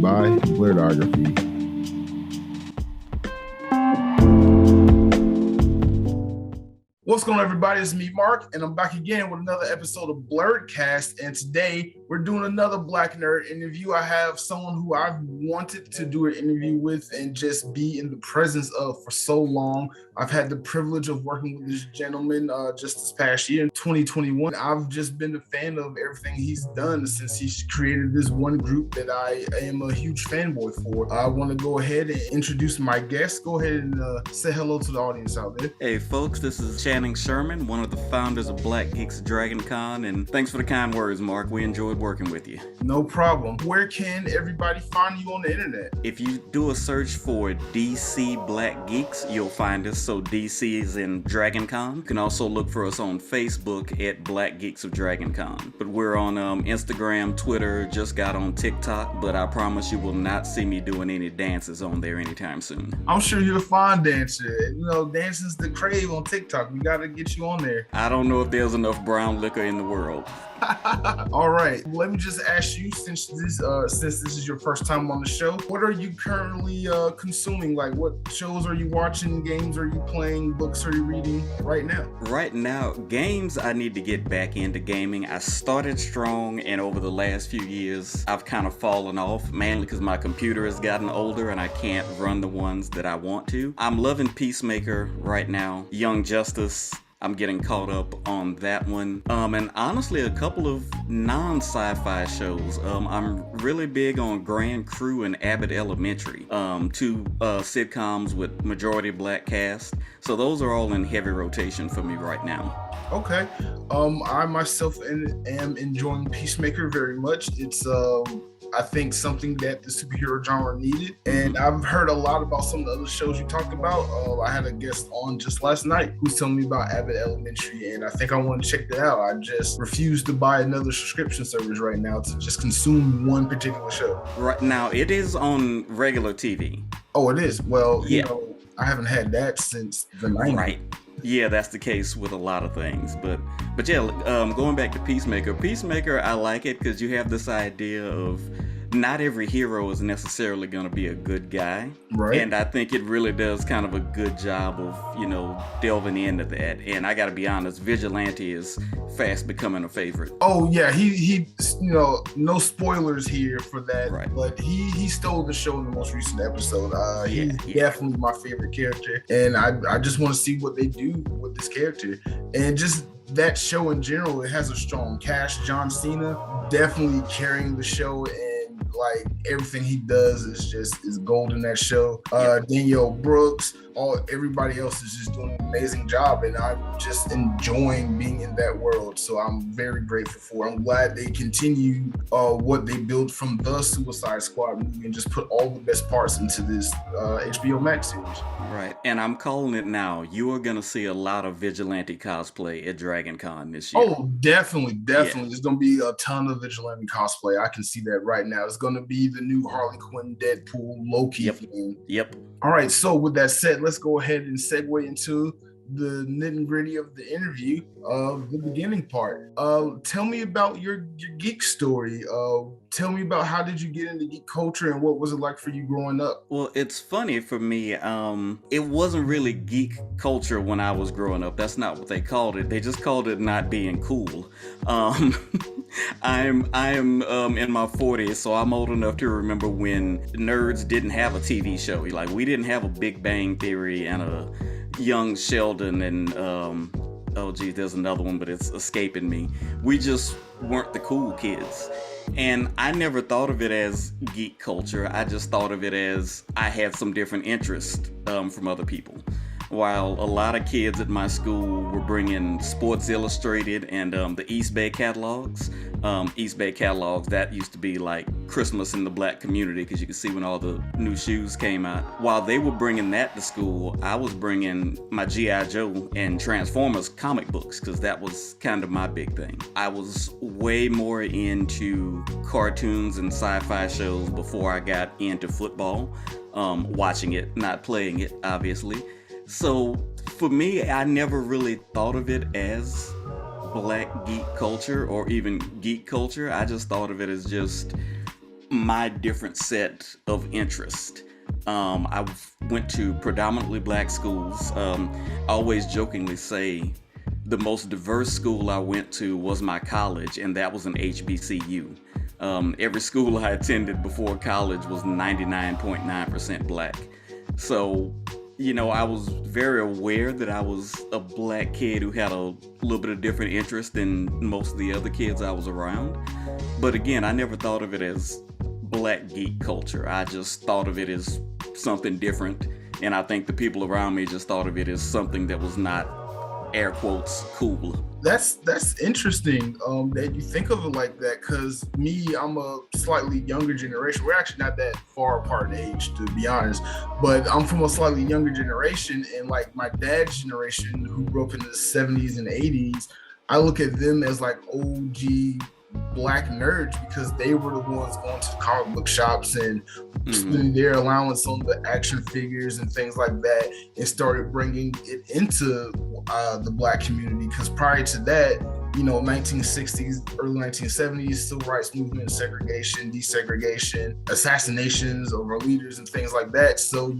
by Blurredography. What's going on, everybody? It's me, Mark, and I'm back again with another episode of Blurredcast. And today we're doing another Black Nerd interview. I have someone who I've wanted to do an interview with and just be in the presence of for so long. I've had the privilege of working with this gentleman just this past year in 2021. I've just been a fan of everything he's done since he's created this one group that I am a huge fanboy for. I want to go ahead and introduce my guest. Go ahead and say hello to the audience out there. Hey folks, this is Sherman, one of the founders of Black Geeks Dragon Con, and thanks for the kind words, Mark. We enjoyed working with you. No problem. Where can everybody find you on the internet? If you do a search for DC Black Geeks, you'll find us. So DC is in Dragon Con. You can also look for us on Facebook at Black Geeks of Dragon Con. But we're on Instagram, Twitter, just got on TikTok, but I promise you will not see me doing any dances on there anytime soon. I'm sure you're a fine dancer. You know, dancing's the crave on TikTok. We gotta get you on there. I don't know if there's enough brown liquor in the world. All right, let me just ask you, since this is your first time on the show, what are you currently consuming? Like, what shows are you watching? Games are you playing? Books are you reading right now? Right now, games, I need to get back into gaming. I started strong, and over the last few years, I've kind of fallen off, mainly because my computer has gotten older and I can't run the ones that I want to. I'm loving Peacemaker right now. Young Justice, I'm getting caught up on that one. And honestly, a couple of non-sci-fi shows. I'm really big on Grand Crew and Abbott Elementary, two sitcoms with majority black cast. So those are all in heavy rotation for me right now. Okay. I myself am enjoying Peacemaker very much. It's I think something that the superhero genre needed. And I've heard a lot about some of the other shows you talked about. I had a guest on just last night who's telling me about Abbott Elementary, and I think I want to check that out. I just refuse to buy another subscription service right now to just consume one particular show. Right now, it is on regular TV. Oh, it is? Well, yeah. You know, I haven't had that since the 90s. Right. Yeah, that's the case with a lot of things, but yeah, going back to Peacemaker, I like it because you have this idea of not every hero is necessarily going to be a good guy, right? And I think it really does kind of a good job of, you know, delving into that. And I got to be honest, Vigilante is fast becoming a favorite. Oh yeah, he you know, no spoilers here for that, right? But he stole the show in the most recent episode. He's definitely my favorite character, and I just want to see what they do with this character, and just that show in general. It has a strong cast. John Cena definitely carrying the show, and like everything he does is gold in that show. Danielle Brooks, everybody else is just doing an amazing job, and I'm just enjoying being in that world. So I'm very grateful for it. I'm glad they continue what they built from the Suicide Squad movie and just put all the best parts into this HBO Max series. Right, and I'm calling it now. You are gonna see a lot of Vigilante cosplay at Dragon Con this year. Oh, definitely. Yeah. There's gonna be a ton of Vigilante cosplay. I can see that right now. It's gonna be the new Harley Quinn, Deadpool, Loki thing. Yep. All right, so with that said, let's go ahead and segue into the nitty gritty of the interview, the beginning part. Tell me about your geek story. Tell me about how did you get into geek culture and what was it like for you growing up? Well, it's funny for me. It wasn't really geek culture when I was growing up. That's not what they called it. They just called it not being cool. I am in my 40s, so I'm old enough to remember when nerds didn't have a TV show. Like, we didn't have a Big Bang Theory and a Young Sheldon and oh geez, there's another one, but it's escaping me. We just weren't the cool kids. And I never thought of it as geek culture. I just thought of it as I had some different interests from other people. While a lot of kids at my school were bringing Sports Illustrated and the East Bay catalogs. East Bay catalogs, that used to be like Christmas in the black community because you could see when all the new shoes came out. While they were bringing that to school, I was bringing my G.I. Joe and Transformers comic books because that was kind of my big thing. I was way more into cartoons and sci-fi shows before I got into football, watching it, not playing it, obviously. So for me, I never really thought of it as black geek culture or even geek culture. I just thought of it as just my different set of interest. I went to predominantly black schools. I always jokingly say the most diverse school I went to was my college, and that was an HBCU. Every school I attended before college was 99.9% black. So, I was very aware that I was a black kid who had a little bit of different interest than most of the other kids I was around. But again, I never thought of it as black geek culture. I just thought of it as something different. And I think the people around me just thought of it as something that was not, air quotes, cool. That's interesting that you think of it like that, because I'm a slightly younger generation. We're actually not that far apart in age, to be honest, but I'm from a slightly younger generation, and like my dad's generation who grew up in the 70s and 80s, I look at them as like OG black nerds because they were the ones going to comic book shops and spending their allowance on the action figures and things like that, and started bringing it into the black community. Because prior to that, 1960s, early 1970s, civil rights movement, segregation, desegregation, assassinations of our leaders and things like that. So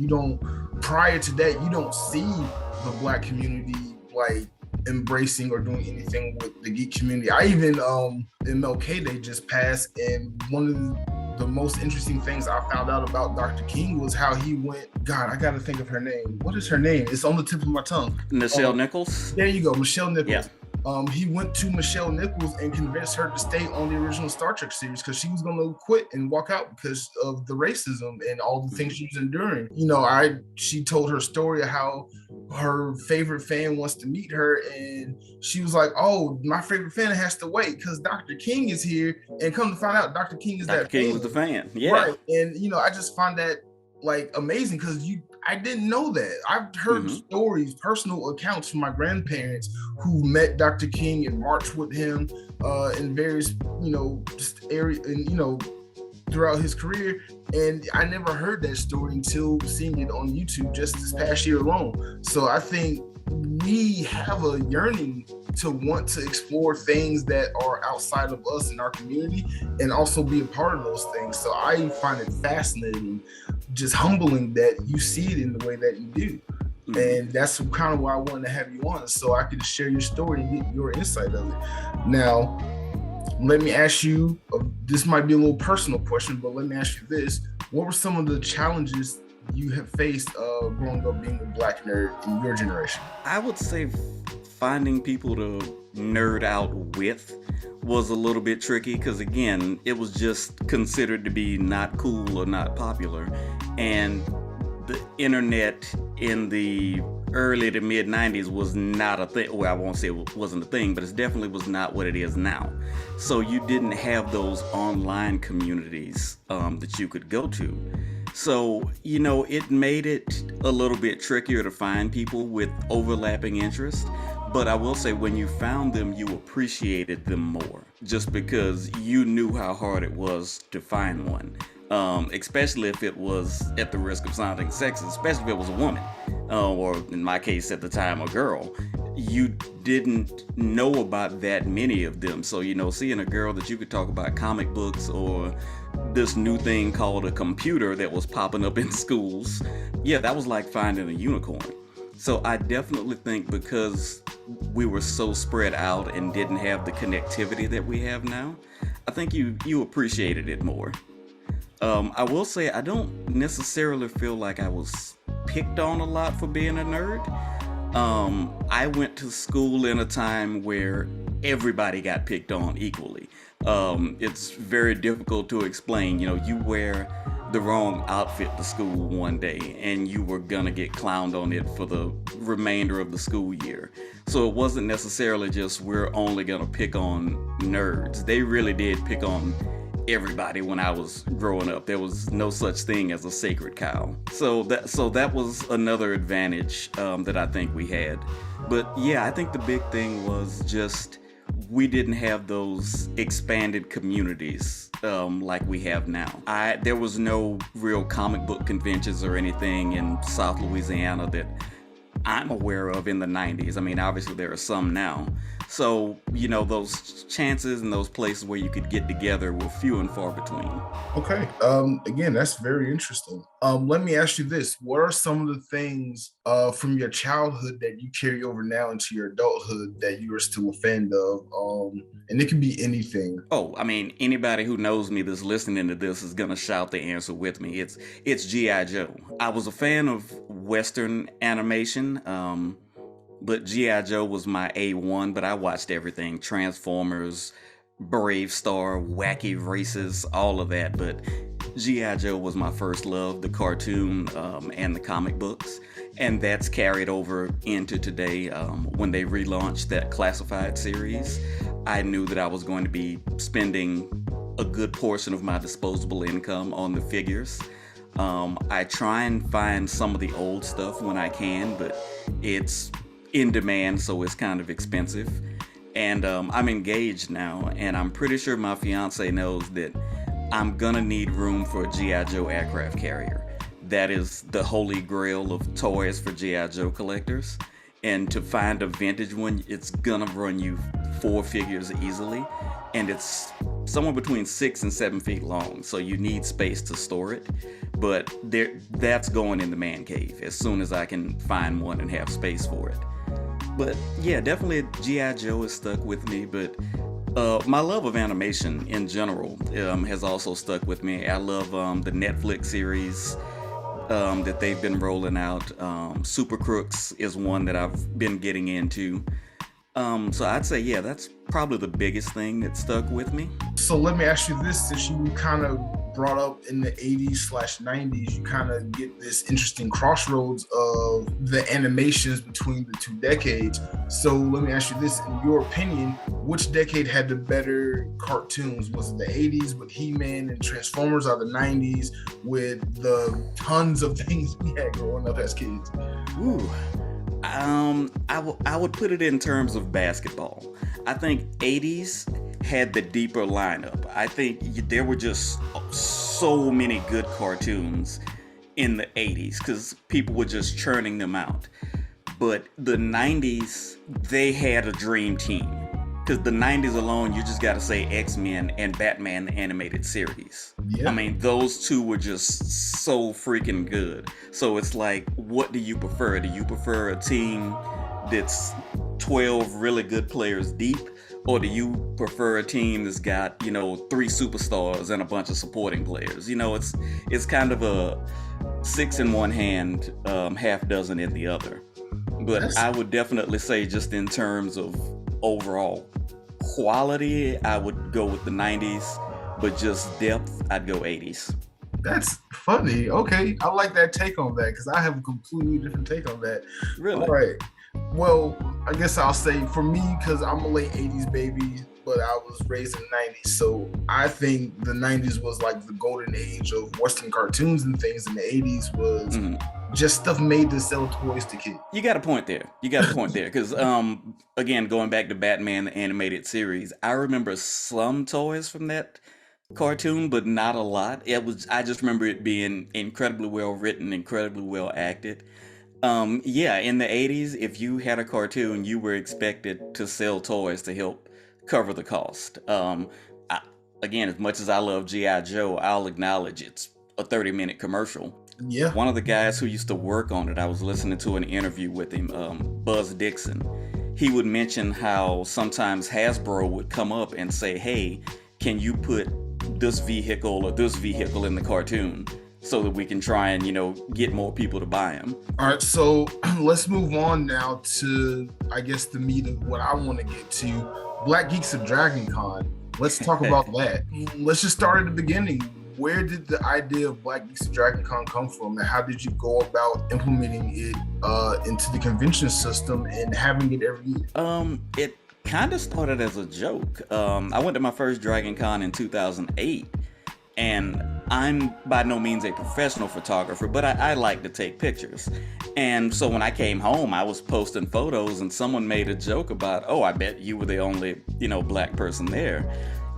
prior to that, you don't see the black community like embracing or doing anything with the geek community. I even MLK Day just passed, and one of the most interesting things I found out about Dr. King was how he went, God, I gotta think of her name. What is her name? It's on the tip of my tongue. Nichelle Nichols? There you go, Michelle Nichols. Yeah. He went to Michelle Nichols and convinced her to stay on the original Star Trek series because she was going to quit and walk out because of the racism and all the things she was enduring. She told her story of how her favorite fan wants to meet her, and she was like, "Oh, my favorite fan has to wait because Dr. King is here." And come to find out, Dr. King is Dr. that King fan. was the fan, yeah. Right, and I just find that like amazing because I didn't know that. I've heard stories, personal accounts from my grandparents who met Dr. King and marched with him in various, just area and, throughout his career. And I never heard that story until seeing it on YouTube just this past year alone. So I think we have a yearning to want to explore things that are outside of us in our community and also be a part of those things. So I find it fascinating, just humbling that you see it in the way that you do. And that's kind of why I wanted to have you on, so I could share your story and get your insight of it. Now, let me ask you, this might be a little personal question, but let me ask you this. What were some of the challenges you have faced growing up being a black nerd in your generation? I would say finding people to nerd out with was a little bit tricky because, again, it was just considered to be not cool or not popular. And the internet in the early to mid 90s was not a thing. Well, I won't say it wasn't a thing, but it definitely was not what it is now. So you didn't have those online communities that you could go to. So, it made it a little bit trickier to find people with overlapping interests. But I will say when you found them, you appreciated them more just because you knew how hard it was to find one. Especially if it was, at the risk of sounding sexist, especially if it was a woman, or in my case at the time, a girl. You didn't know about that many of them. So, seeing a girl that you could talk about comic books or this new thing called a computer that was popping up in schools, yeah, that was like finding a unicorn. So I definitely think because we were so spread out and didn't have the connectivity that we have now, I think you appreciated it more. I will say I don't necessarily feel like I was picked on a lot for being a nerd. I went to school in a time where everybody got picked on equally. It's very difficult to explain. You wear the wrong outfit to school one day and you were gonna get clowned on it for the remainder of the school year. So it wasn't necessarily just we're only gonna pick on nerds. They really did pick on everybody when I was growing up. There was no such thing as a sacred cow. So that was another advantage that I think we had. But yeah, I think the big thing was just we didn't have those expanded communities like we have now. There was no real comic book conventions or anything in South Louisiana that I'm aware of in the 90s. I mean, obviously there are some now. So, those chances and those places where you could get together were few and far between. Okay. Again, that's very interesting. Let me ask you this. What are some of the things from your childhood that you carry over now into your adulthood that you are still a fan of? And it can be anything. Oh, I mean, anybody who knows me that's listening to this is gonna shout the answer with me. It's G.I. Joe. I was a fan of Western animation, but G.I. Joe was my A1, but I watched everything. Transformers, Brave Star, Wacky Races, all of that. But G.I. Joe was my first love, the cartoon and the comic books. And that's carried over into today. When they relaunched that classified series, I knew that I was going to be spending a good portion of my disposable income on the figures. I try and find some of the old stuff when I can, but it's in demand, so it's kind of expensive. And I'm engaged now, and I'm pretty sure my fiance knows that I'm gonna need room for a G.I. Joe aircraft carrier. That is the holy grail of toys for G.I. Joe collectors. And to find a vintage one, it's gonna run you 4 figures easily. And it's somewhere between 6 and 7 feet long, so you need space to store it. But that's going in the man cave as soon as I can find one and have space for it. But yeah, definitely G.I. Joe is stuck with me, but my love of animation in general has also stuck with me. I love the Netflix series that they've been rolling out. Super Crooks is one that I've been getting into. So I'd say, yeah, that's probably the biggest thing that stuck with me. So let me ask you this, since you kind of brought up in the 80s/90s, you kind of get this interesting crossroads of the animations between the 2 decades. So let me ask you this, in your opinion, which decade had the better cartoons? Was it the 80s with He-Man and Transformers, or the 90s with the tons of things we had growing up as kids? Ooh. I would put it in terms of basketball. I think 80s had the deeper lineup. I think there were just so many good cartoons in the 80s because people were just churning them out. But the 90s, they had a dream team. Because the 90s alone, you just got to say X-Men and Batman the Animated Series. Yeah. I mean, those two were just so freaking good. So it's like, what do you prefer? Do you prefer a team that's 12 really good players deep? Or do you prefer a team that's got, 3 superstars and a bunch of supporting players? It's kind of a 6 in one hand, half dozen in the other. But I would definitely say, just in terms of overall quality, I would go with the 90s, but just depth, I'd go 80s. That's funny. Okay, I like that take on that because I have a completely different take on that. Really? All right. Well, I guess I'll say for me, because I'm a late 80s baby, but I was raised in the 90s. So I think the 90s was like the golden age of Western cartoons and things, and the 80s was just stuff made to sell toys to kids. You got a point there. Because, again, going back to Batman, the animated series, I remember some toys from that cartoon, but not a lot. I just remember it being incredibly well written, incredibly well acted. In the 80s, if you had a cartoon, you were expected to sell toys to help cover the cost. Again, as much as I love G.I. Joe, I'll acknowledge it's a 30-minute commercial. Yeah. One of the guys who used to work on it, I was listening to an interview with him, Buzz Dixon. He would mention how sometimes Hasbro would come up and say, hey, can you put this vehicle or this vehicle in the cartoon so that we can try and, get more people to buy them? All right, so let's move on now to, I guess, the meat of what I want to get to. Black Geeks of Dragon Con. Let's talk about that. Let's just start at the beginning. Where did the idea of Black Geeks of Dragon Con come from, and how did you go about implementing it into the convention system and having it every year? It kind of started as a joke. I went to my first Dragon Con in 2008, and I'm by no means a professional photographer, but I like to take pictures. And so when I came home, I was posting photos, and someone made a joke about, oh, I bet you were the only, black person there.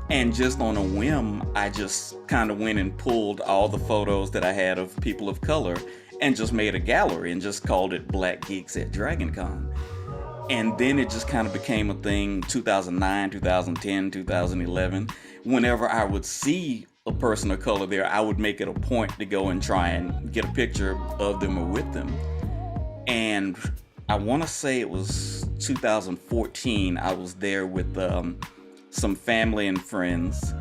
And just on a whim, I just kind of went and pulled all the photos that I had of people of color and just made a gallery and just called it Black Geeks at DragonCon. And then it just kind of became a thing 2009, 2010, 2011. Whenever I would see a person of color there, I would make it a point to go and try and get a picture of them or with them. And I want to say it was 2014, I was there with some family and friends.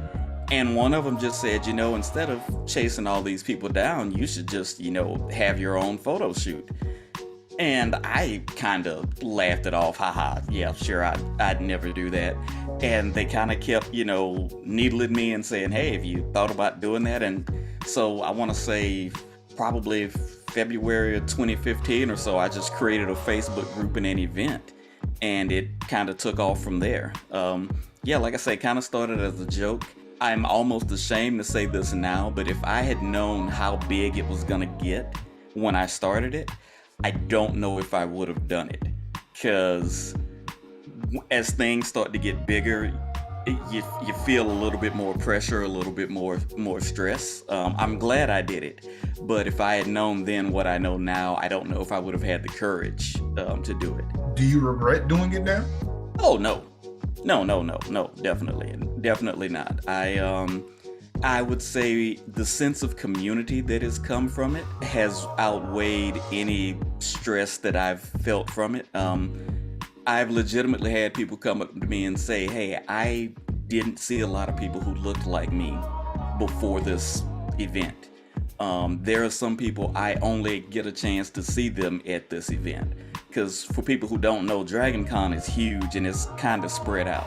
And one of them just said, instead of chasing all these people down, you should just, have your own photo shoot. And I kind of laughed it off. Haha, yeah, sure, I'd never do that. And they kind of kept, needling me and saying, hey, have you thought about doing that? And so I want to say probably February of 2015 or so, I just created a Facebook group and an event. And it kind of took off from there. Like I say, kind of started as a joke. I'm almost ashamed to say this now, but if I had known how big it was gonna get when I started it, I don't know if I would have done it. Because as things start to get bigger, you feel a little bit more pressure, a little bit more stress. I'm glad I did it, but if I had known then what I know now, I don't know if I would have had the courage to do it. Do you regret doing it now? Oh, no, definitely not. I would say the sense of community that has come from it has outweighed any stress that I've felt from it. I've legitimately had people come up to me and say, hey, I didn't see a lot of people who looked like me before this event. There are some people I only get a chance to see them at this event. Because for people who don't know, DragonCon is huge and it's kind of spread out.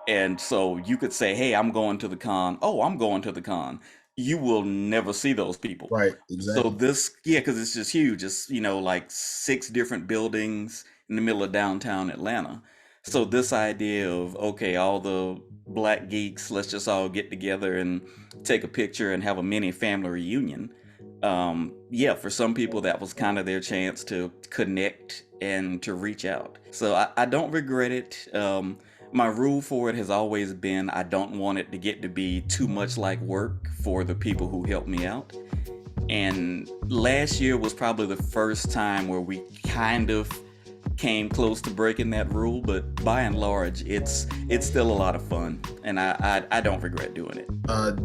And so you could say, hey, I'm going to the con. Oh, I'm going to the con. You will never see those people. Right, exactly. So because it's just huge. It's, like 6 different buildings in the middle of downtown Atlanta. So this idea of, okay, all the Black geeks, let's just all get together and take a picture and have a mini family reunion. For some people, that was kind of their chance to connect and to reach out. So I don't regret it. My rule for it has always been I don't want it to get to be too much like work for the people who helped me out. And last year was probably the first time where we kind of came close to breaking that rule, but by and large, it's still a lot of fun, and I don't regret doing it.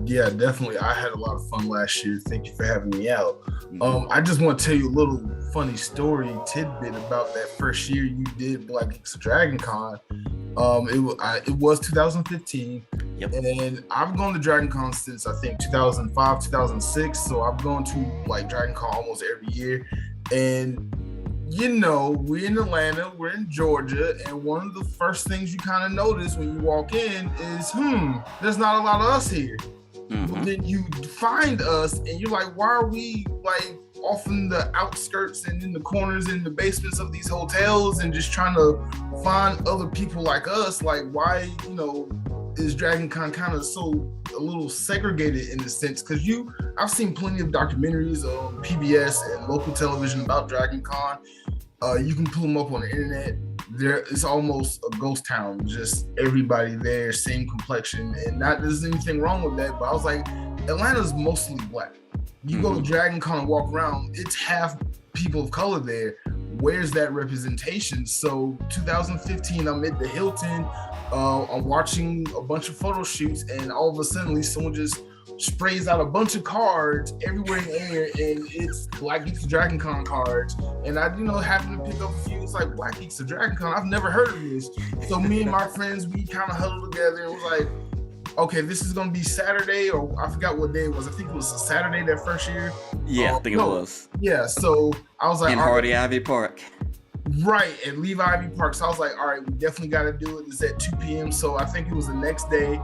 Yeah, definitely. I had a lot of fun last year. Thank you for having me out. I just want to tell you a little funny story tidbit about that first year you did Black Geeks at DragonCon. It was 2015. Yep. And I've gone to DragonCon since I think 2005, 2006. So I've gone to like DragonCon almost every year. And we're in Atlanta, we're in Georgia, and one of the first things you kind of notice when you walk in is, there's not a lot of us here. Mm-hmm. But then you find us, and you're like, why are we like off in the outskirts and in the corners in the basements of these hotels and just trying to find other people like us? Like, why, is DragonCon kind of a little segregated in a sense? Because I've seen plenty of documentaries on PBS and local television about DragonCon. You can pull them up on the internet. It's almost a ghost town, just everybody there, same complexion, and there's anything wrong with that. But I was like, Atlanta's mostly Black. You go to DragonCon and walk around, it's half people of color there. Where's that representation? So 2015, I'm at the Hilton. I'm watching a bunch of photo shoots, and all of a sudden, someone just sprays out a bunch of cards everywhere in the air, and it's Black Geeks of DragonCon cards. And I, happened to pick up a few. It's like, Black Geeks of DragonCon, I've never heard of this. So me and my friends, we kind of huddled together and was like, okay, this is gonna be Saturday, or I forgot what day it was. I think it was a Saturday that first year. Yeah, I think it was. Yeah, so I was like, in Hardy Ivy Park. Right, at Levi Ivy Park. So I was like, all right, we definitely got to do it. It's at 2 p.m. So I think it was the next day.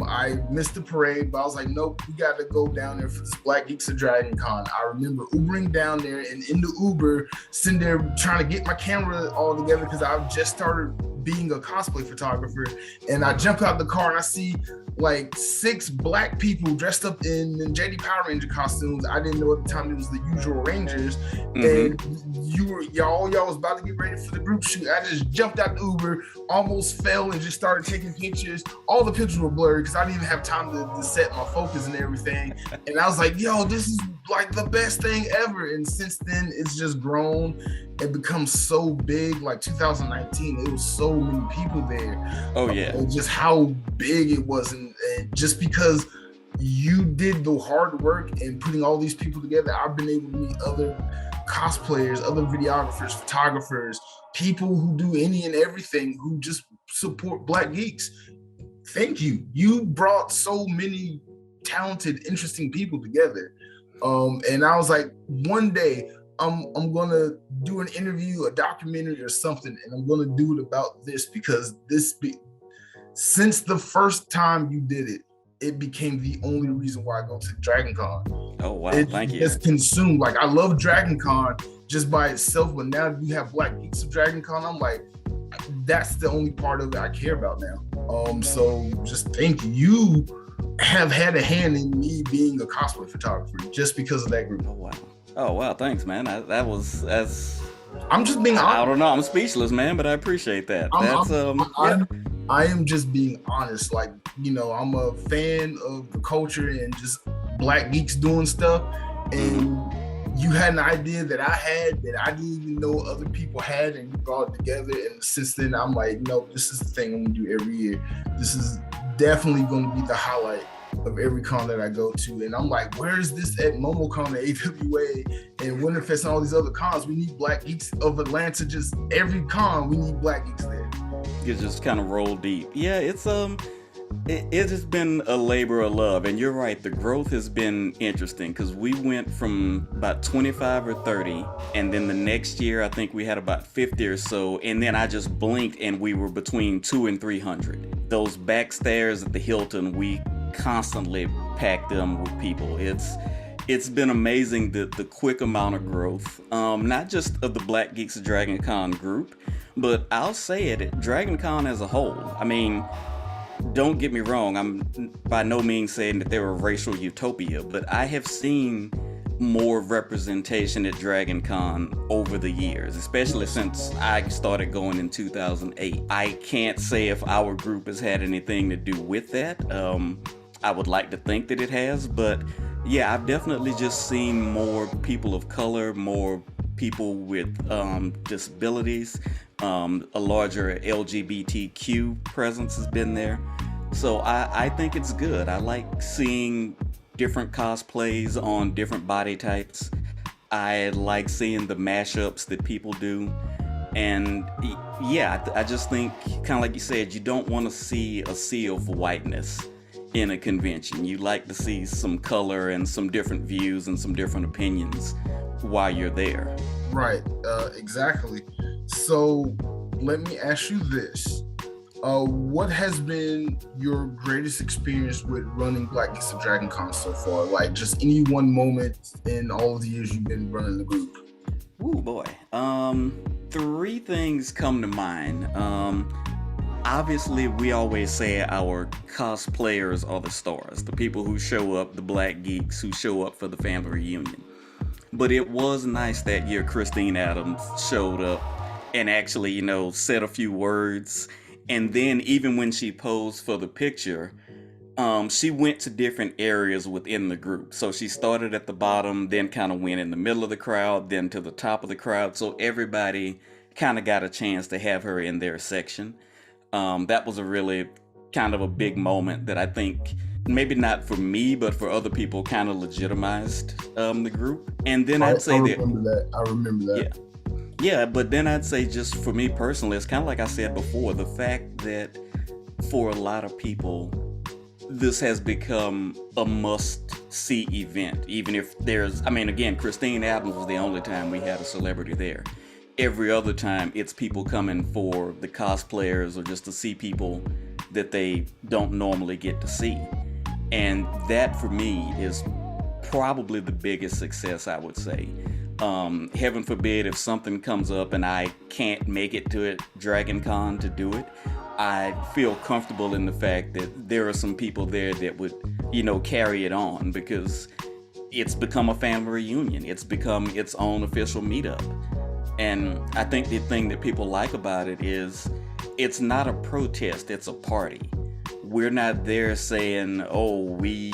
I missed the parade, but I was like, nope, we got to go down there for this Black Geeks of DragonCon. I remember Ubering down there, and in the Uber, sitting there trying to get my camera all together because I just started being a cosplay photographer. And I jump out the car and I see like 6 Black people dressed up in JD Power Ranger costumes. I didn't know at the time it was the usual Rangers. And y'all was about to get ready for the group shoot. I just jumped out the Uber, almost fell, and just started taking pictures. All the pictures were blurry because I didn't even have time to set my focus and everything. And I was like, yo, this is like the best thing ever. And since then, it's just grown and become so big. Like 2019, it was so many people there. Oh yeah. And just how big it was, and just because you did the hard work and putting all these people together, I've been able to meet other cosplayers, other videographers, photographers, people who do any and everything, who just support Black geeks. Thank you. You brought so many talented, interesting people together. And I was like, one day I'm gonna do an interview, a documentary or something, and I'm gonna do it about this, because since the first time you did it, it became the only reason why I go to Dragon Con. Oh wow, thank you. It's consumed. Like, I love Dragon Con just by itself, but now you have Black Geeks of Dragon Con, I'm like, that's the only part of it I care about now. So just thank you. You have had a hand in me being a cosplay photographer just because of that group. Oh wow, thanks, man. I'm just being honest. I don't know, I'm speechless, man, but I appreciate that. I am just being honest. Like, you know, I'm a fan of the culture and just Black geeks doing stuff, and you had an idea that I had that I didn't even know other people had, and you brought it together. And since then, I'm like, no, this is the thing I'm gonna do every year. This is definitely gonna be the highlight of every con that I go to. And I'm like, where is this at MomoCon, AWA, and Winterfest, and all these other cons? We need Black geeks of Atlanta. Just every con, we need Black geeks there. You just kind of roll deep. Yeah, it's it has been a labor of love, and you're right, the growth has been interesting, because we went from about 25 or 30, and then the next year I think we had about 50 or so, and then I just blinked and we were between 200 and 300. Those back stairs at the Hilton, we constantly packed them with people. It's been amazing, the quick amount of growth, not just of the Black Geeks of Dragon Con group, but I'll say it, Dragon Con as a whole. I mean, don't get me wrong, I'm by no means saying that they're a racial utopia, but I have seen more representation at Dragon Con over the years, especially since I started going in 2008. I can't say if our group has had anything to do with that. I would like to think that it has, but yeah, I've definitely just seen more people of color, more people with disabilities, a larger LGBTQ presence has been there. So I think it's good. I like seeing different cosplays on different body types. I like seeing the mashups that people do. And yeah, I just think, kind of like you said, you don't want to see a sea of whiteness in a convention. You like to see some color and some different views and some different opinions while you're there. Right, exactly. So let me ask you this. What has been your greatest experience with running Black Geeks of Dragon Con so far? Like, just any one moment in all of the years you've been running the group? Ooh boy. 3 things come to mind. Obviously, we always say our cosplayers are the stars, the people who show up, the Black geeks who show up for the family reunion. But it was nice that year Christine Adams showed up and actually, you know, said a few words. And then even when she posed for the picture, she went to different areas within the group. So she started at the bottom, then kind of went in the middle of the crowd, then to the top of the crowd. So everybody kind of got a chance to have her in their section. That was a really kind of a big moment that I think, maybe not for me, but for other people, kind of legitimized the group. And then I'd say I remember that. Yeah, but then I'd say, just for me personally, it's kind of like I said before, the fact that for a lot of people, this has become a must-see event. Even if again, Christine Adams was the only time we had a celebrity there. Every other time, it's people coming for the cosplayers or just to see people that they don't normally get to see. And that, for me, is probably the biggest success, I would say. Heaven forbid if something comes up and I can't make it to Dragon Con to do it, I feel comfortable in the fact that there are some people there that would, carry it on, because it's become a family reunion. It's become its own official meetup. And I think the thing that people like about it is it's not a protest, it's a party. We're not there saying, oh, we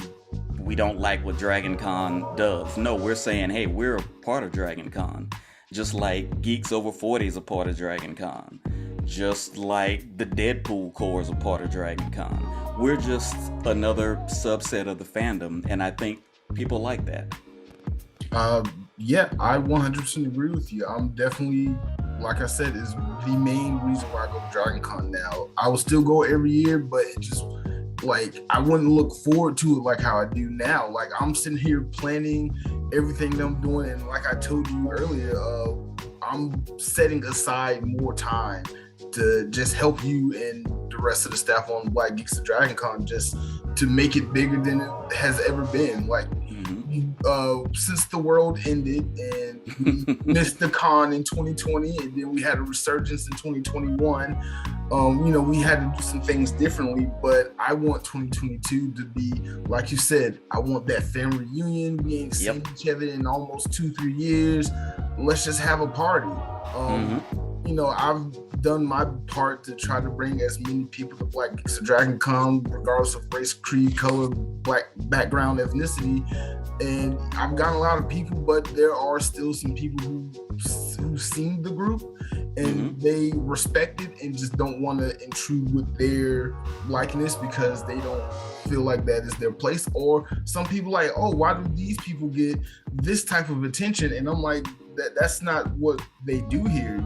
we don't like what Dragon Con does. No, we're saying, hey, we're a part of Dragon Con. Just like Geeks Over 40 is a part of Dragon Con. Just like the Deadpool Corps is a part of Dragon Con. We're just another subset of the fandom, and I think people like that. Yeah, I 100% agree with you. I'm definitely, like I said, is the main reason why I go to Dragon Con now. I will still go every year, but it just, like, I wouldn't look forward to it like how I do now. Like, I'm sitting here planning everything that I'm doing, and like I told you earlier, I'm setting aside more time to just help you and the rest of the staff on Black Geeks of Dragon Con, just to make it bigger than it has ever been. Like, since the world ended and we missed the con in 2020, and then we had a resurgence in 2021, we had to do some things differently, but I want 2022 to be, like you said, I want that family reunion. We ain't seen each other in almost 2-3 years. Let's just have a party. I've done my part to try to bring as many people to Black Geeks of Dragon Con, regardless of race, creed, color, black background, ethnicity. And I've gotten a lot of people, but there are still some people who've seen the group and they respect it and just don't want to intrude with their likeness because they don't feel like that is their place. Or some people like, oh, why do these people get this type of attention? And I'm like, that's not what they do here.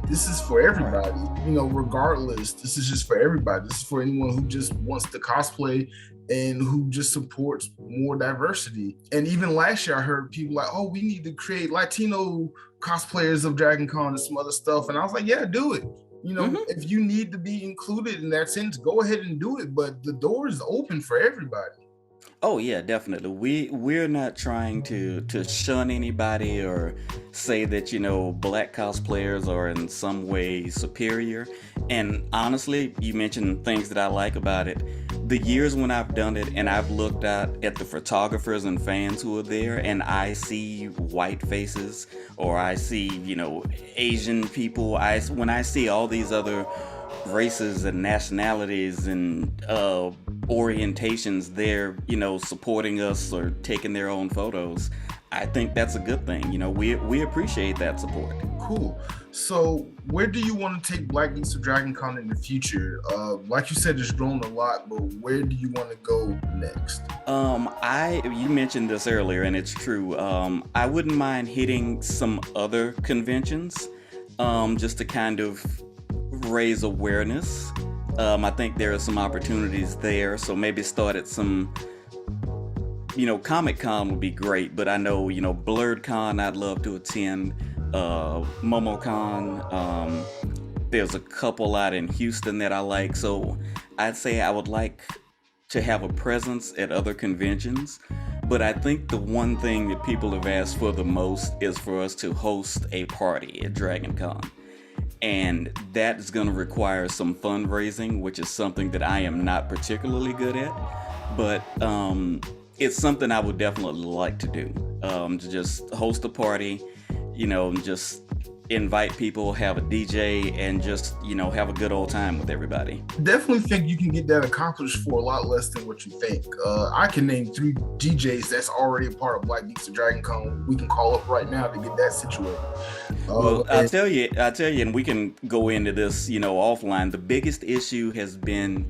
This is for everybody, regardless. This is just for everybody. This is for anyone who just wants to cosplay and who just supports more diversity. And even last year I heard people like, oh, we need to create Latino cosplayers of Dragon Con and some other stuff. And I was like, yeah, do it. If you need to be included in that sense, go ahead and do it. But the door is open for everybody. Oh yeah, definitely. We're not trying to shun anybody or say that, Black cosplayers are in some way superior. And honestly, you mentioned things that I like about it. The years when I've done it and I've looked at the photographers and fans who are there, and I see white faces or I see, Asian people, when I see all these other races and nationalities and orientations there, supporting us or taking their own photos, I think that's a good thing. We appreciate that support. Cool. So where do you want to take Black Geeks of Dragon Con in the future? Like you said, it's grown a lot, but where do you want to go next? You mentioned this earlier, and it's true. I wouldn't mind hitting some other conventions, just to kind of raise awareness. I think there are some opportunities there, so maybe start at some, Comic-Con would be great, but I know, BlurredCon I'd love to attend, MomoCon, there's a couple out in Houston that I like, so I'd say I would like to have a presence at other conventions, but I think the one thing that people have asked for the most is for us to host a party at Dragon Con. And that is going to require some fundraising, which is something that I am not particularly good at, but it's something I would definitely like to do, to just host a party, just invite people, have a DJ, and just, have a good old time with everybody. Definitely think you can get that accomplished for a lot less than what you think. I can name 3 DJs that's already a part of Black Geeks of Dragon Con. We can call up right now to get that situated. Well, I'll tell you, and we can go into this, offline. The biggest issue has been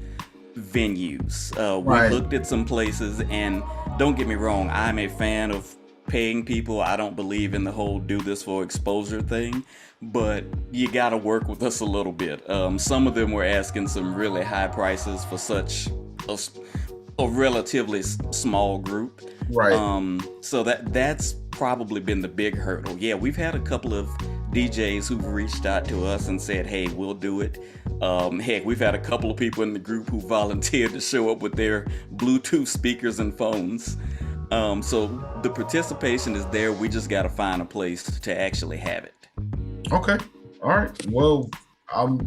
venues. We looked at some places, and don't get me wrong, I'm a fan of paying people. I don't believe in the whole do this for exposure thing, but you gotta work with us a little bit. Some of them were asking some really high prices for such a relatively small group. Right. So that's probably been the big hurdle. Yeah, we've had a couple of DJs who've reached out to us and said, hey, we'll do it. Heck, we've had a couple of people in the group who volunteered to show up with their Bluetooth speakers and phones. So the participation is there. We just got to find a place to actually have it. Okay. All right. Well,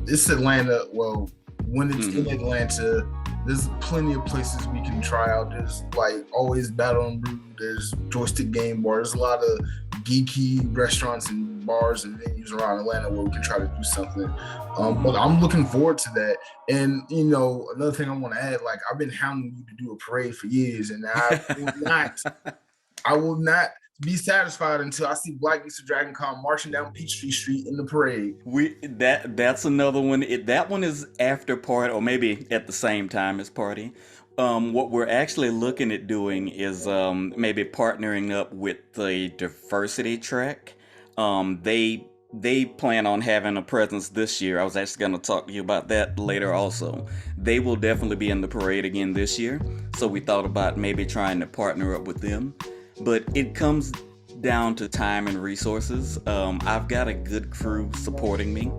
it's Atlanta. Well, when it's in Atlanta, there's plenty of places we can try out. There's always Battle and Brew. There's Joystick Game Bar. There's a lot of geeky restaurants and different bars and venues around Atlanta where we can try to do something. But I'm looking forward to that. And another thing I want to add, like I've been hounding you to do a parade for years, and I will not be satisfied until I see Black Geeks of Dragon Con marching down Peachtree Street in the parade. That's another one. That one is after party, or maybe at the same time as party. What we're actually looking at doing is maybe partnering up with the diversity track. They plan on having a presence this year. I was actually going to talk to you about that later also. They will definitely be in the parade again this year. So we thought about maybe trying to partner up with them. But it comes down to time and resources. I've got a good crew supporting me,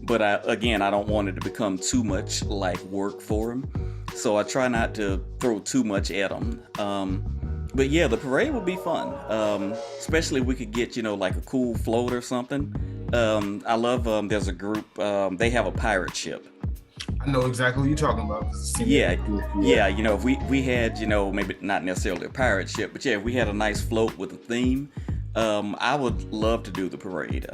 but I don't want it to become too much like work for them. So I try not to throw too much at them. But yeah, the parade will be fun. Especially if we could get, like a cool float or something. I love, there's a group, they have a pirate ship. I know exactly what you're talking about. Yeah. If we had, maybe not necessarily a pirate ship, but yeah, if we had a nice float with a theme, I would love to do the parade.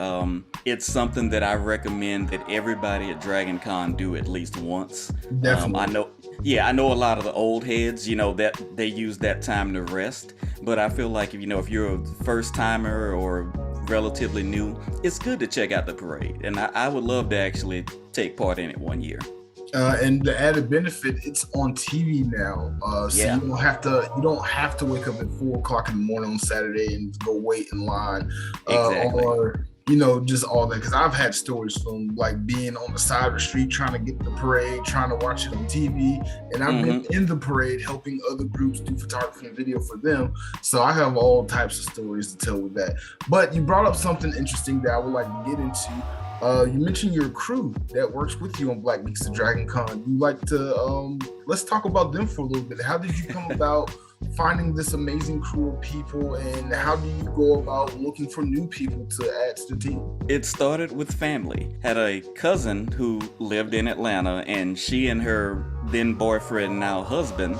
It's something that I recommend that everybody at Dragon Con do at least once. Definitely. I know a lot of the old heads, that they use that time to rest, but I feel like, if you're a first timer or relatively new, it's good to check out the parade. And I would love to actually take part in it one year. And the added benefit, it's on TV now. So you don't have to wake up at 4:00 in the morning on Saturday and go wait in line. Exactly. Or just all that. Because I've had stories from like being on the side of the street trying to get the parade, trying to watch it on TV. And I've been in the parade helping other groups do photography and video for them. So I have all types of stories to tell with that. But you brought up something interesting that I would like to get into. You mentioned your crew that works with you on Black Geeks of Dragon Con. You like to let's talk about them for a little bit. How did you come about finding this amazing crew of people, and how do you go about looking for new people to add to the team? It started with family. Had a cousin who lived in Atlanta, and she and her then boyfriend, now husband,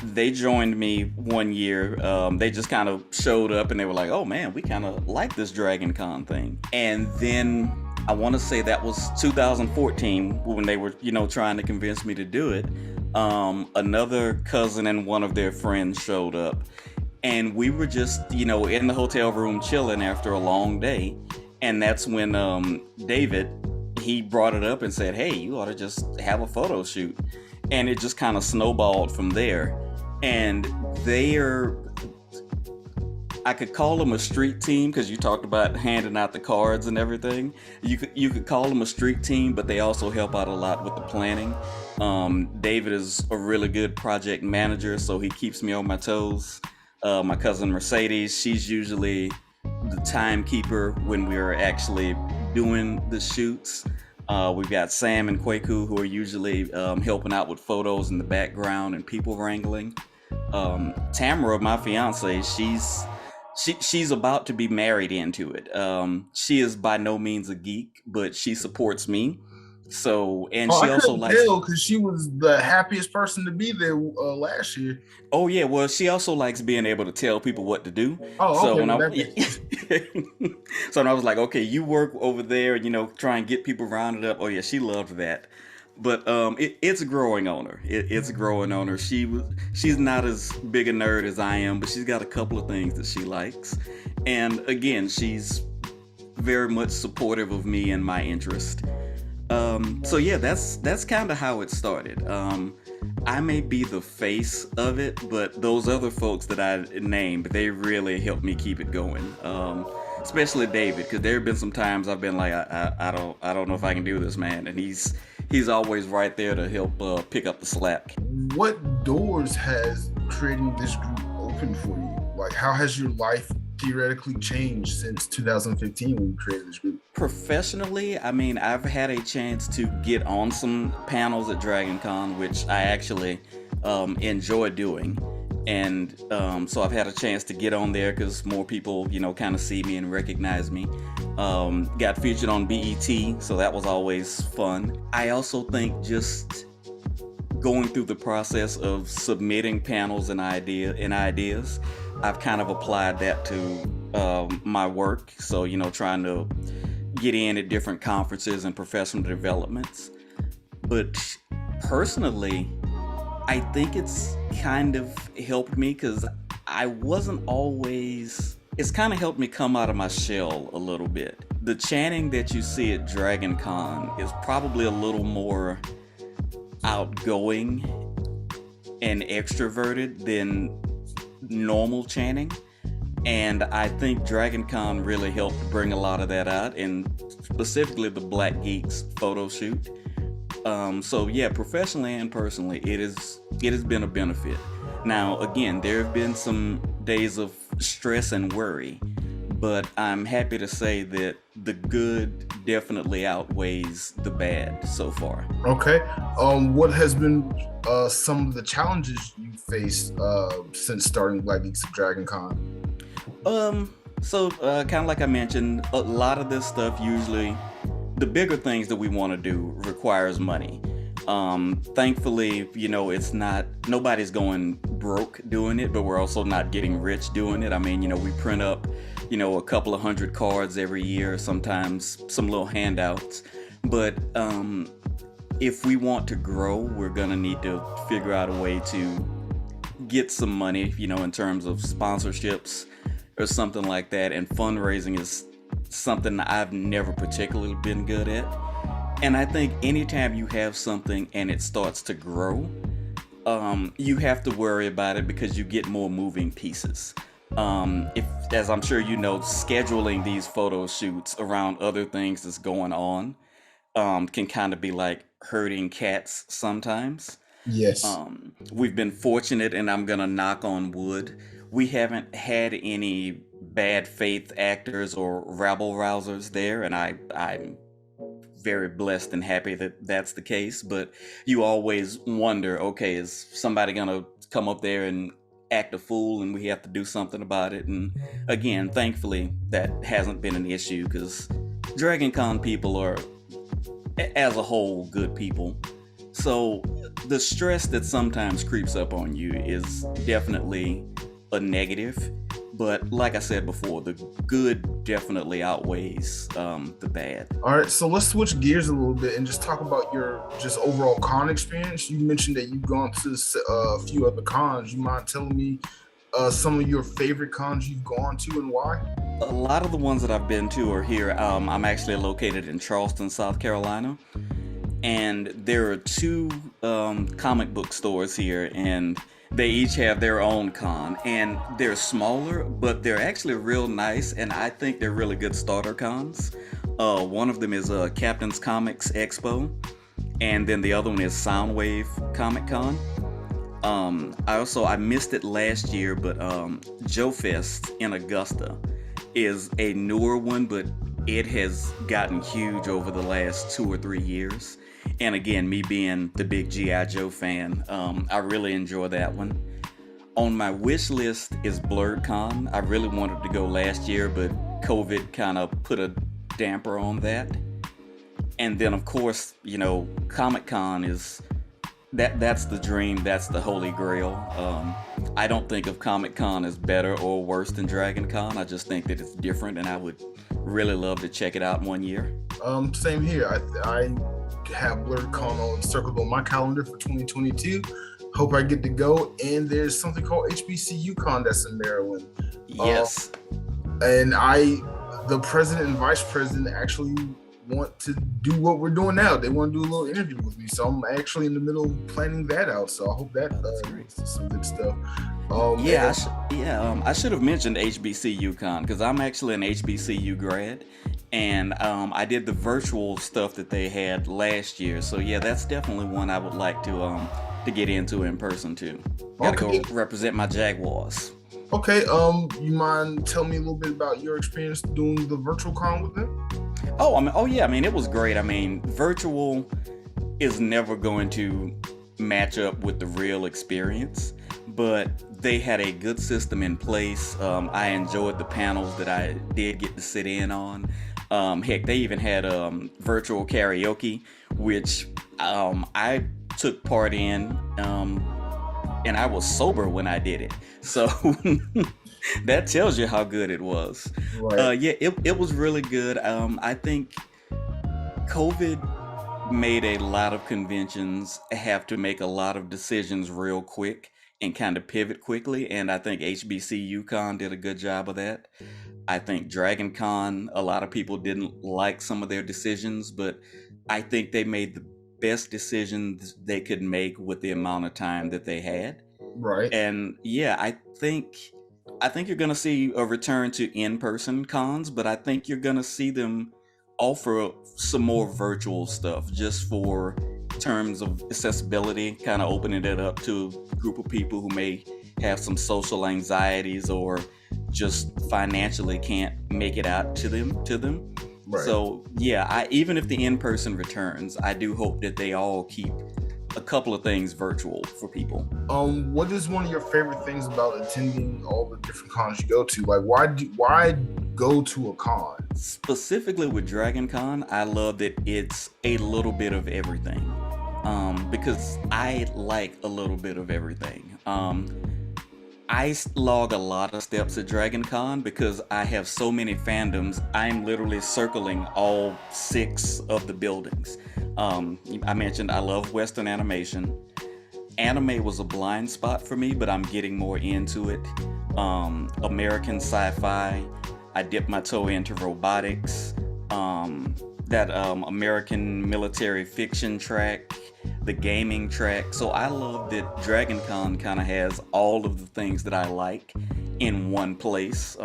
they joined me one year. They just kind of showed up and they were like, oh man, we kind of like this Dragon Con thing. And then I want to say that was 2014 when they were, trying to convince me to do it. Another cousin and one of their friends showed up, and we were just, in the hotel room chilling after a long day. And that's when David, he brought it up and said, hey, you ought to just have a photo shoot. And it just kind of snowballed from there. And I could call them a street team, because you talked about handing out the cards and everything. You could call them a street team, but they also help out a lot with the planning. David is a really good project manager, so he keeps me on my toes. My cousin Mercedes, she's usually the timekeeper when we're actually doing the shoots. We've got Sam and Kwaku, who are usually helping out with photos in the background and people wrangling. Tamara, my fiance, she's about to be married into it. She is by no means a geek, but she supports me. So, and she also likes, because she was the happiest person to be there last year. Oh yeah, well, she also likes being able to tell people what to do. So when I was like, okay, you work over there, try and get people rounded up. Oh yeah, she loved that. But it's growing on her. It's growing on her. She's not as big a nerd as I am, but she's got a couple of things that she likes. And again, she's very much supportive of me and my interest. So yeah, that's kind of how it started. I may be the face of it, but those other folks that I named, they really helped me keep it going. Especially David, because there have been some times I've been like, I don't know if I can do this, man, and he's always right there to help pick up the slack. What doors has creating this group opened for you? Like, how has your life theoretically changed since 2015 when you created this group? Professionally, I mean, I've had a chance to get on some panels at Dragon Con, which I actually enjoy doing. And so I've had a chance to get on there because more people, kind of see me and recognize me. Got featured on BET, so that was always fun. I also think just going through the process of submitting panels and ideas, I've kind of applied that to my work. So, trying to get in at different conferences and professional developments. But personally, I think it's kind of helped me because I wasn't always. It's kind of helped me come out of my shell a little bit. The chanting that you see at Dragon Con is probably a little more outgoing and extroverted than normal chanting. And I think Dragon Con really helped bring a lot of that out, and specifically the Black Geeks photo shoot. So yeah, professionally and personally, it has been a benefit. Now, again, there have been some days of stress and worry, but I'm happy to say that the good definitely outweighs the bad so far. Okay. What has been some of the challenges you faced since starting Black Geeks of Dragon Con? So kind of like I mentioned, a lot of this stuff usually, the bigger things that we want to do requires money. Thankfully, it's not, nobody's going broke doing it, but we're also not getting rich doing it. I mean, we print up, a couple of 100 cards every year, sometimes some little handouts. But if we want to grow, we're gonna need to figure out a way to get some money, in terms of sponsorships or something like that. And fundraising is something I've never particularly been good at. And I think anytime you have something and it starts to grow, you have to worry about it because you get more moving pieces. If, as I'm sure scheduling these photo shoots around other things that's going on can kind of be like herding cats sometimes. Yes. We've been fortunate, and I'm gonna knock on wood, we haven't had any bad faith actors or rabble rousers there, and I'm very blessed and happy that that's the case. But you always wonder, okay, is somebody gonna come up there and act a fool, and we have to do something about it? And again, thankfully, that hasn't been an issue because Dragon Con people are, as a whole, good people. So the stress that sometimes creeps up on you is definitely a negative, but like I said before, the good definitely outweighs the bad. All right, so let's switch gears a little bit and just talk about your just overall con experience. You mentioned that you've gone to a few other cons. You mind telling me some of your favorite cons you've gone to and why? A lot of the ones that I've been to are here. I'm actually located in Charleston, South Carolina, and there are two comic book stores here, and they each have their own con, and they're smaller, but they're actually real nice, and I think they're really good starter cons. One of them is Captain's Comics Expo, and then the other one is Soundwave Comic Con. I missed it last year, but Joe Fest in Augusta is a newer one, but it has gotten huge over the last 2 or 3 years. And again, me being the big G.I. Joe fan, I really enjoy that one. On my wish list is BlurredCon. I really wanted to go last year, but COVID kind of put a damper on that. And then, of course, Comic-Con is, that's the dream, that's the holy grail. I don't think of Comic-Con as better or worse than Dragon Con. I just think that it's different, and I would really love to check it out one year. Same here. I have BlurredCon on circled on my calendar for 2022. Hope I get to go. And there's something called HBCU Con that's in Maryland. Yes. And the president and vice president actually want to do what we're doing now. They want to do a little interview with me. So I'm actually in the middle of planning that out. So I hope that is some good stuff. I should have mentioned HBCU Con because I'm actually an HBCU grad, and I did the virtual stuff that they had last year. So yeah, that's definitely one I would like to get into in person too. Gotta go represent my Jaguars. Okay, you mind telling me a little bit about your experience doing the virtual con with them? It was great. I mean, virtual is never going to match up with the real experience, but they had a good system in place. I enjoyed the panels that I did get to sit in on. Heck, they even had virtual karaoke, which I took part in, and I was sober when I did it. So That tells you how good it was. Right. Yeah, it was really good. I think COVID made a lot of conventions have to make a lot of decisions real quick and kind of pivot quickly. And I think HBC UConn did a good job of that. I think Dragon Con, a lot of people didn't like some of their decisions, but I think they made the best decisions they could make with the amount of time that they had. Right. And yeah, I think you're gonna see a return to in-person cons, but I think you're gonna see them offer some more virtual stuff just for terms of accessibility, kind of opening it up to a group of people who may have some social anxieties or just financially can't make it out to them. Right. So yeah, even if the in-person returns, I do hope that they all keep a couple of things virtual for people. What is one of your favorite things about attending all the different cons you go to? Like, why go to a con? Specifically with Dragon Con, I love that it's a little bit of everything. Because I like a little bit of everything. I log a lot of steps at Dragon Con because I have so many fandoms. I'm literally circling all 6 of the buildings. I mentioned I love Western animation. Anime was a blind spot for me, but I'm getting more into it. American sci-fi. I dipped my toe into robotics. That American military fiction track. The gaming track. So I love that Dragon Con kind of has all of the things that I like in one place.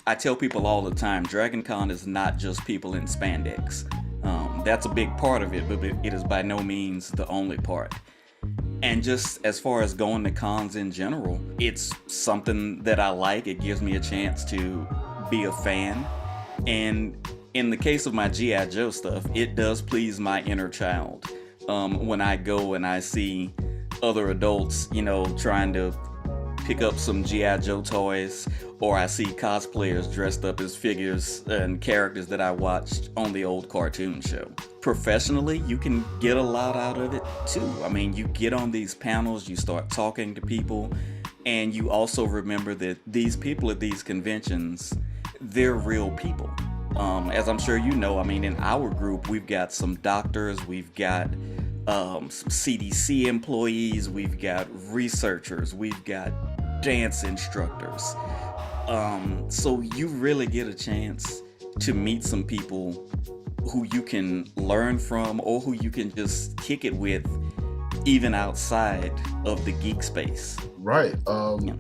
I tell people all the time, Dragon Con is not just people in spandex. That's a big part of it, but it is by no means the only part. And just as far as going to cons in general, it's something that I like. It gives me a chance to be a fan. And in the case of my G.I. Joe stuff, it does please my inner child. When I go and I see other adults, trying to pick up some G.I. Joe toys, or I see cosplayers dressed up as figures and characters that I watched on the old cartoon show. Professionally, you can get a lot out of it too. I mean, you get on these panels, you start talking to people, and you also remember that these people at these conventions, they're real people. As I'm sure you know, I mean, in our group, we've got some doctors, we've got some CDC employees, we've got researchers, we've got dance instructors. So you really get a chance to meet some people who you can learn from or who you can just kick it with even outside of the geek space. Right. Yeah.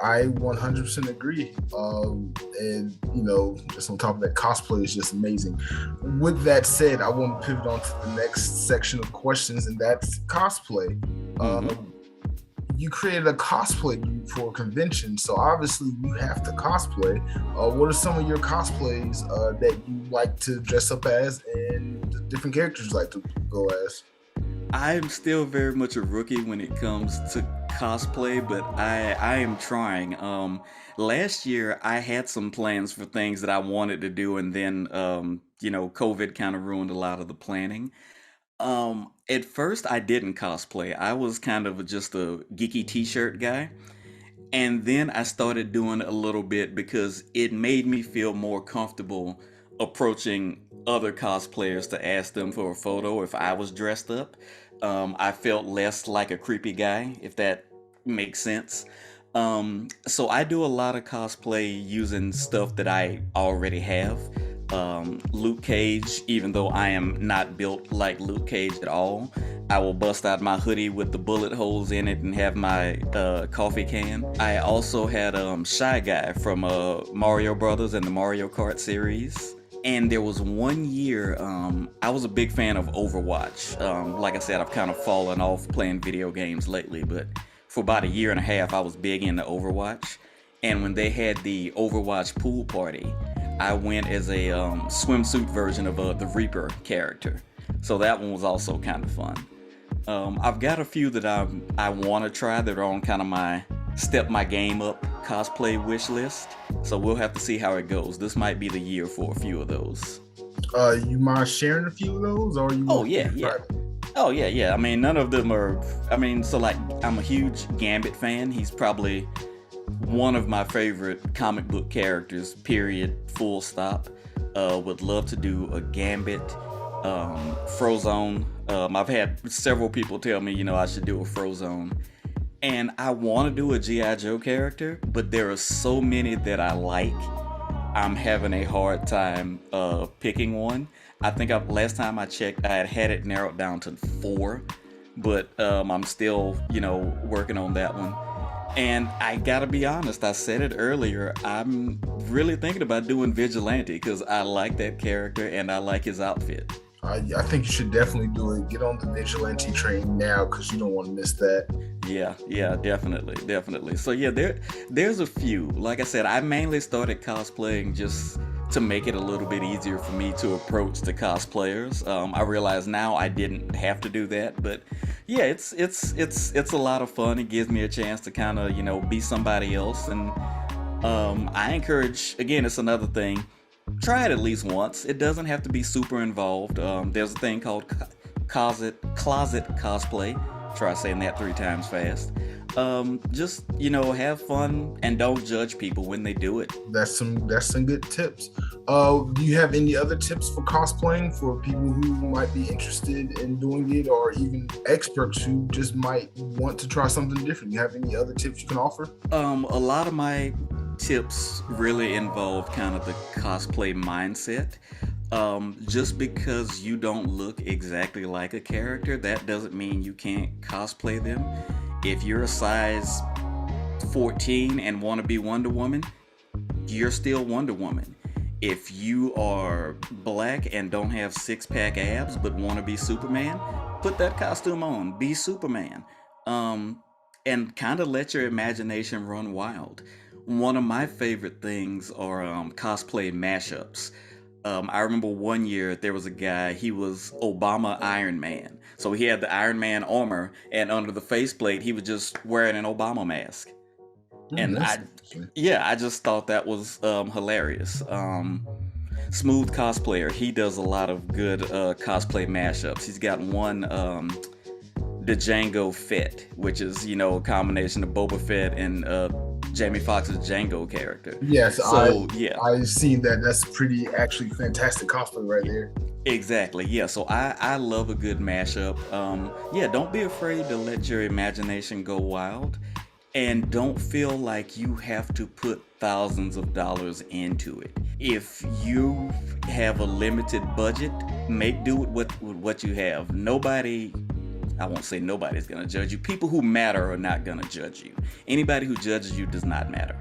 I 100% agree. And just on top of that, cosplay is just amazing. With that said, I want to pivot on to the next section of questions, and that's cosplay. You created a cosplay group for a convention, so obviously you have to cosplay. What are some of your cosplays that you like to dress up as, and the different characters you like to go as? I'm still very much a rookie when it comes to cosplay, but I am trying. Last year I had some plans for things that I wanted to do, and then COVID kind of ruined a lot of the planning. At first I didn't cosplay. I was kind of just a geeky t-shirt guy. And then I started doing a little bit because it made me feel more comfortable approaching other cosplayers to ask them for a photo if I was dressed up. I felt less like a creepy guy, if that makes sense. So I do a lot of cosplay using stuff that I already have. Luke Cage, even though I am not built like Luke Cage at all, I will bust out my hoodie with the bullet holes in it and have my coffee can. I also had Shy Guy from Mario Brothers and the Mario Kart series. And there was one year, I was a big fan of Overwatch. Like I said, I've kind of fallen off playing video games lately, but for about a year and a half, I was big into Overwatch. And when they had the Overwatch pool party, I went as a swimsuit version of the Reaper character. So that one was also kind of fun. I've got a few that I want to try that are on kind of my step my game up cosplay wish list. So we'll have to see how it goes. This might be the year for a few of those. You mind sharing a few of those, or you? Oh yeah. Oh yeah. I mean, none of them are. I mean, so like, I'm a huge Gambit fan. He's probably one of my favorite comic book characters, period, full stop. Would love to do a Gambit, Frozone. I've had several people tell me, I should do a Frozone. And I want to do a G.I. Joe character, but there are so many that I like. I'm having a hard time picking one. I think last time I checked, I had it narrowed down to 4, but I'm still, working on that one. And I gotta be honest, I said it earlier, I'm really thinking about doing Vigilante because I like that character and I like his outfit. I think you should definitely do it. Get on the Vigilante train now because you don't want to miss that. Yeah, definitely. So yeah, there's a few. Like I said, I mainly started cosplaying just to make it a little bit easier for me to approach the cosplayers. I realize now I didn't have to do that, but yeah, it's a lot of fun. It gives me a chance to kind of be somebody else, and I encourage. Again, it's another thing. Try it at least once. It doesn't have to be super involved. There's a thing called closet cosplay. Try saying that 3 times fast. Just have fun and don't judge people when they do it. That's some good tips. Do you have any other tips for cosplaying for people who might be interested in doing it, or even experts who just might want to try something different? You have any other tips you can offer? A lot of my tips really involve kind of the cosplay mindset. Just because you don't look exactly like a character, that doesn't mean you can't cosplay them. If you're a size 14 and want to be Wonder Woman, you're still Wonder Woman. If you are black and don't have 6-pack abs but want to be Superman, put that costume on, be Superman. And kind of let your imagination run wild. One of my favorite things are cosplay mashups. I remember one year there was a guy, he was Obama Iron Man. So he had the Iron Man armor, and under the faceplate, he was just wearing an Obama mask. And I just thought that was hilarious. Smooth Cosplayer, he does a lot of good cosplay mashups. He's got one, the Jango Fett, which is, a combination of Boba Fett and Jamie Foxx's Django character. Yes, so, I've seen that. That's pretty actually fantastic cosplay right there. Exactly, yeah. So I love a good mashup. Don't be afraid to let your imagination go wild, and don't feel like you have to put thousands of dollars into it. If you have a limited budget, make do with what you have. I won't say nobody's gonna judge you. People who matter are not gonna judge you. Anybody who judges you does not matter.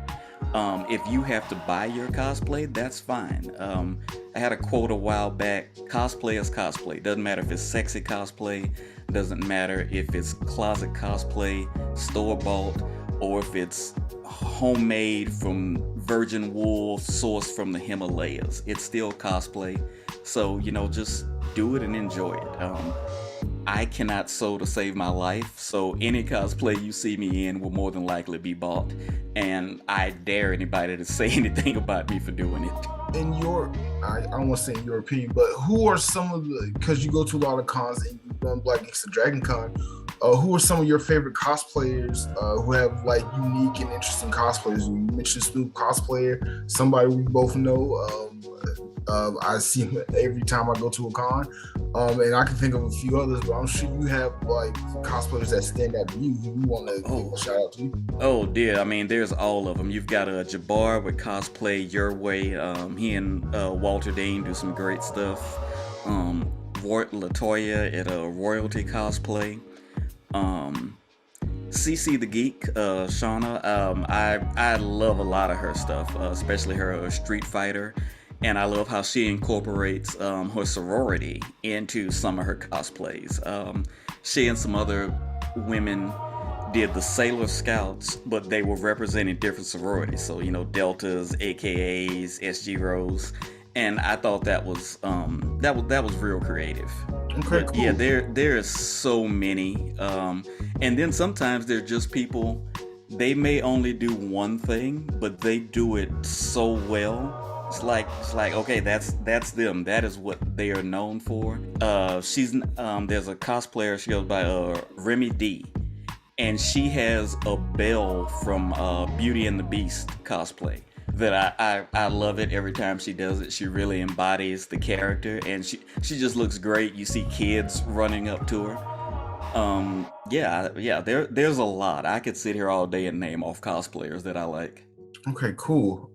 If you have to buy your cosplay, that's fine. I had a quote a while back, cosplay is cosplay. Doesn't matter if it's sexy cosplay, doesn't matter if it's closet cosplay, store-bought, or if it's homemade from virgin wool sourced from the Himalayas. It's still cosplay. So, just do it and enjoy it. I cannot sew to save my life, so any cosplay you see me in will more than likely be bought, and I dare anybody to say anything about me for doing it. In your, I don't want to say in your opinion, but who are some of the, because you go to a lot of cons and you run Black Geeks and Dragon Con, who are some of your favorite cosplayers who have like unique and interesting cosplays? You mentioned Snoop Cosplayer, somebody we both know. I see him every time I go to a con, and I can think of a few others, but I'm sure you have like cosplayers that stand out to you who you want to give a shout out to. Oh dear, I mean, there's all of them. You've got Jabbar with Cosplay Your Way. He and Walter Dean do some great stuff. Latoya at Royalty Cosplay. CC the Geek, Shauna. I love a lot of her stuff, especially her Street Fighter. And I love how she incorporates her sorority into some of her cosplays. She and some other women did the Sailor Scouts, but they were representing different sororities. So, Deltas, AKAs, SG Rose. And I thought that was real creative. Okay, cool. Yeah, there is so many. And then sometimes they're just people, they may only do one thing, but they do it so well. It's like okay, that's them. That is what they are known for. There's a cosplayer, she goes by Remy D, and she has a Belle from Beauty and the Beast cosplay that I love it every time she does it. She really embodies the character, and she just looks great. You see kids running up to her. Yeah, there's a lot. I could sit here all day and name off cosplayers that I like. Okay, cool.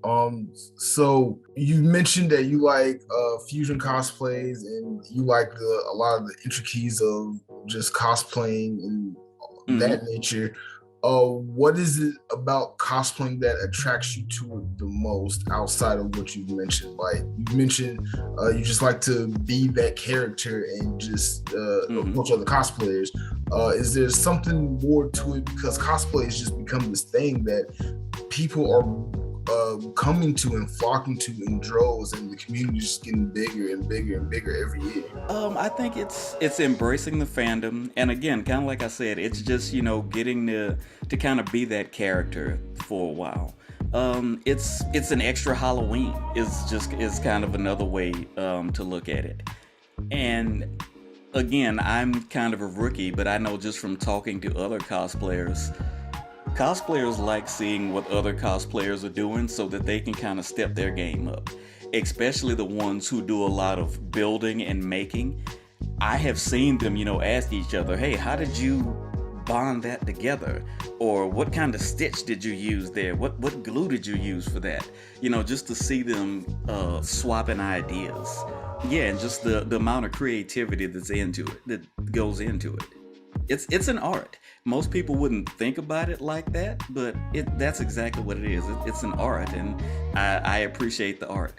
So you mentioned that you like fusion cosplays and you like a lot of the intricacies of just cosplaying and Hmm. that nature. What is it about cosplaying that attracts you to it the most outside of what you mentioned? Like you mentioned, you just like to be that character and just Hmm. approach other cosplayers. Is there something more to it? Because cosplay has just become this thing that people are coming to and flocking to in droves, and the community is just getting bigger and bigger and bigger every year. I think it's embracing the fandom, and again, kind of like I said, it's just getting to kind of be that character for a while. It's an extra Halloween. Is kind of another way to look at it. And again, I'm kind of a rookie, but I know just from talking to other cosplayers like seeing what other cosplayers are doing so that they can kind of step their game up, especially the ones who do a lot of building and making. I have seen them, ask each other, hey, how did you bond that together? Or what kind of stitch did you use there? What glue did you use for that? Just to see them swapping ideas. Yeah, and just the amount of creativity that goes into it. It's an art. Most people wouldn't think about it like that, but that's exactly what it is. It's an art, and I appreciate the art.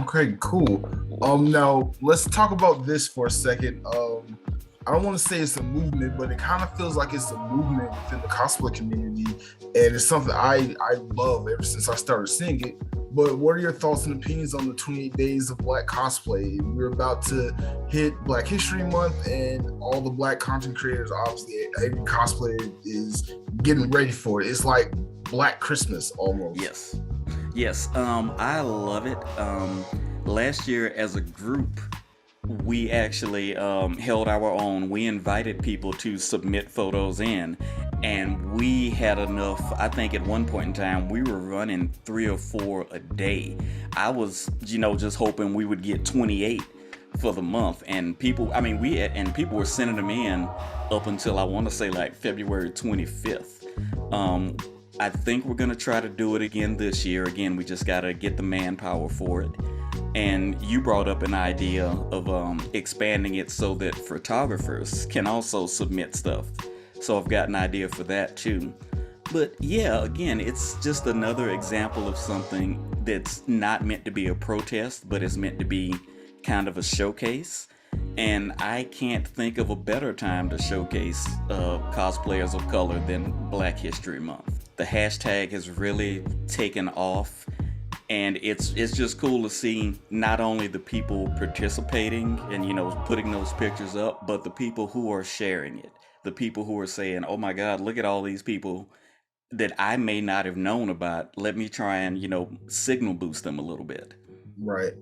Okay, cool. Now let's talk about this for a second. I don't want to say it's a movement, but it kind of feels like it's a movement within the cosplay community, and it's something I love ever since I started seeing it. But what are your thoughts and opinions on the 28 Days of Black Cosplay? We're about to hit Black History Month, and all the Black content creators, obviously, every cosplayer is getting ready for it. It's like Black Christmas almost. Yes, I love it. Last year, as a group, we actually held our own. We invited people to submit photos in, and we had enough. I think at one point in time, we were running 3 or 4 a day. I was, just hoping we would get 28 for the month, and people were sending them in up until I want to say like February 25th. I think we're gonna try to do it again this year. Again, we just gotta get the manpower for it. And you brought up an idea of expanding it so that photographers can also submit stuff. So I've got an idea for that too. But yeah, again, it's just another example of something that's not meant to be a protest, but it's meant to be kind of a showcase. And I can't think of a better time to showcase cosplayers of color than Black History Month. The hashtag has really taken off, and it's just cool to see not only the people participating and putting those pictures up, but the people who are sharing it, the people who are saying, oh my god, look at all these people that I may not have known about. Let me try and signal boost them a little bit. Right.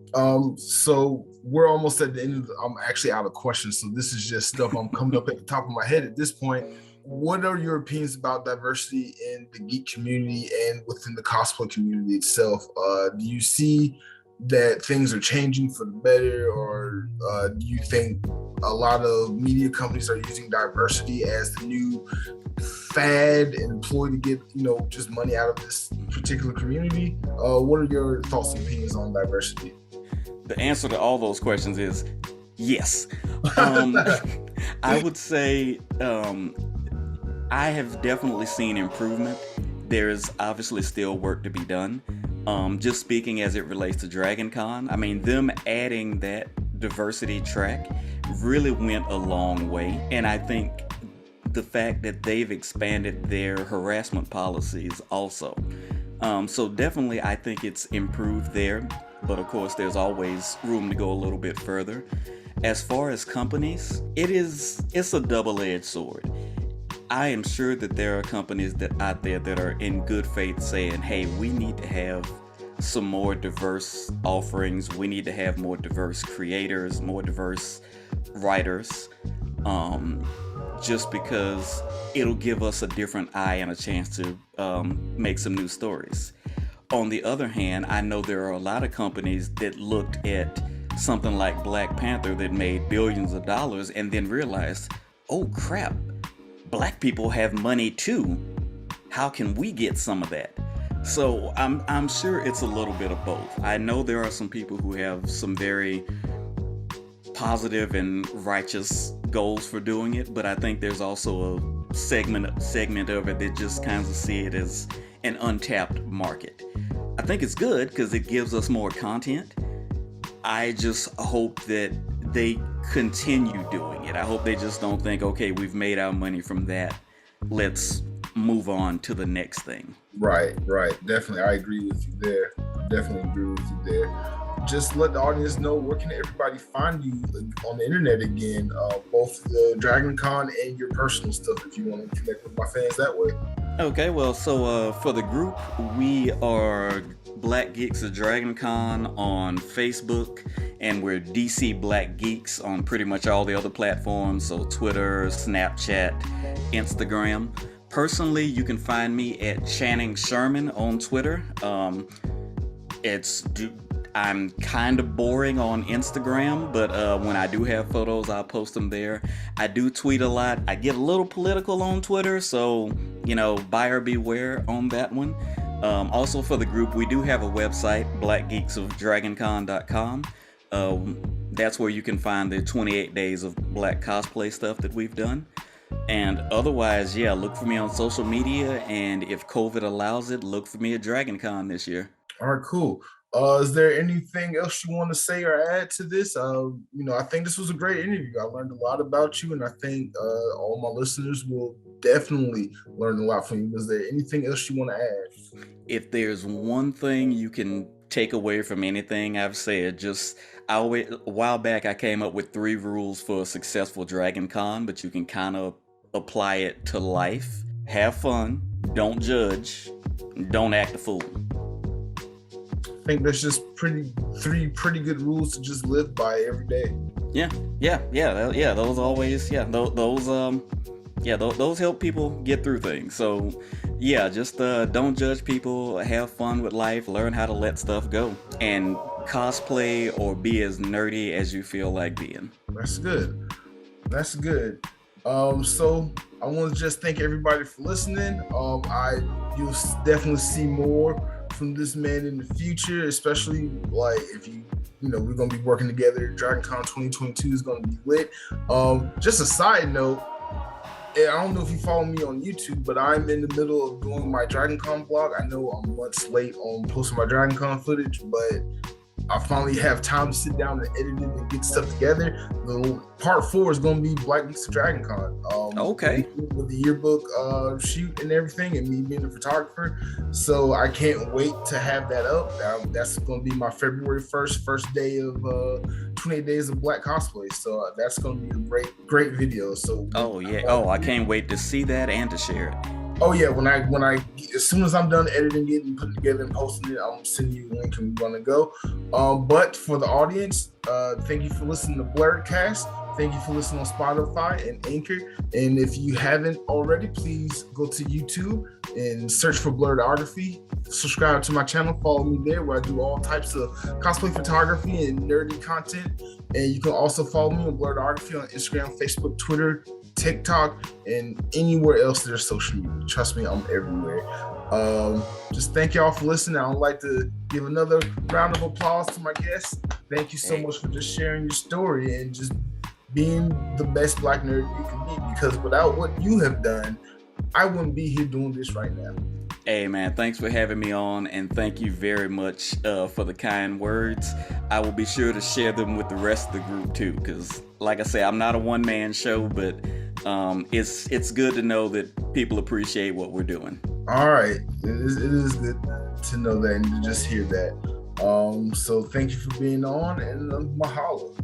So we're almost at the end of I'm actually out of questions. So this is just stuff I'm coming up at the top of my head at this point. What are your opinions about diversity in the geek community and within the cosplay community itself? Do you see that things are changing for the better, or do you think a lot of media companies are using diversity as the new fad and ploy to get just money out of this particular community? What are your thoughts and opinions on diversity? The answer to all those questions is yes. I would say I have definitely seen improvement. There's obviously still work to be done. Just speaking as it relates to Dragon Con, I mean, them adding that diversity track really went a long way. And I think the fact that they've expanded their harassment policies also. So definitely I think it's improved there, but of course there's always room to go a little bit further. As far as companies, it's a double-edged sword. I am sure that there are companies out there that are in good faith saying, hey, we need to have some more diverse offerings. We need to have more diverse creators, more diverse writers. just because it'll give us a different eye and a chance to make some new stories. On the other hand, I know there are a lot of companies that looked at something like Black Panther that made billions of dollars and then realized, oh crap, black people have money too. How can we get some of that? So I'm sure it's a little bit of both. I know there are some people who have some very positive and righteous goals for doing it, but I think there's also a segment of it that just kind of see it as an untapped market. I think it's good because it gives us more content. I just hope that they continue doing it. I hope they just don't think, okay, we've made our money from that, let's move on to the next thing. Right. Definitely. I agree with you there. Just let the audience know, where can everybody find you on the internet again, both the Dragon Con and your personal stuff, if you want to connect with my fans that way. Okay, well, so for the group, we are Black Geeks of Dragon Con on Facebook, and we're DC Black Geeks on pretty much all the other platforms, so Twitter, Snapchat, Instagram. Personally, you can find me at Channing Sherman on Twitter. I'm kind of boring on Instagram, but when I do have photos, I'll post them there. I do tweet a lot. I get a little political on Twitter, so, buyer beware on that one. Also for the group, we do have a website, blackgeeksofdragoncon.com. That's where you can find the 28 days of black cosplay stuff that we've done. And otherwise, look for me on social media, and if COVID allows it, look for me at Dragon Con this year. All right, cool. Is there anything else you want to say or add to this? I think this was a great interview. I learned a lot about you, and I think all my listeners will definitely learn a lot from you. Is there anything else you want to add? If there's one thing you can take away from anything I've said, a while back I came up with 3 rules for a successful Dragon Con, but you can kind of apply it to life. Have fun, don't judge, don't act a fool. I think that's just 3 pretty good rules to just live by every day. Yeah. Those always, those help people get through things. So, just don't judge people, have fun with life, learn how to let stuff go, and cosplay or be as nerdy as you feel like being. That's good. So I want to just thank everybody for listening. You'll definitely see more from this man in the future, especially like if we're gonna be working together. Dragon Con 2022 is gonna be lit. Just a side note, I don't know if you follow me on YouTube, but I'm in the middle of doing my Dragon Con vlog. I know I'm months late on posting my Dragon Con footage, but I finally have time to sit down and edit it and get stuff together. The part 4 is going to be Black Geeks of Dragon Con. Okay. With the yearbook shoot and everything, and me being a photographer. So I can't wait to have that up. That's going to be my February 1st, first day of 28 Days of Black Cosplays. So that's going to be a great video. So I can't wait to see that and to share it. Oh yeah, when I as soon as I'm done editing it and putting it together and posting it, I'm sending you a link and we're gonna go. But for the audience, thank you for listening to Blurredcast. Thank you for listening on Spotify and Anchor. And if you haven't already, please go to YouTube and search for Blurredography. Subscribe to my channel, follow me there where I do all types of cosplay photography and nerdy content. And you can also follow me on Blurredography on Instagram, Facebook, Twitter, TikTok, and anywhere else there's social media. Trust me, I'm everywhere. Just thank y'all for listening. I would like to give another round of applause to my guests. Thank you so much for just sharing your story and just being the best black nerd you can be, because without what you have done, I wouldn't be here doing this right now. Hey man, thanks for having me on, and thank you very much for the kind words. I will be sure to share them with the rest of the group too, because like I say, I'm not a one-man show, but it's good to know that people appreciate what we're doing. All right, it is good to know that and to just hear that. So thank you for being on, and mahalo.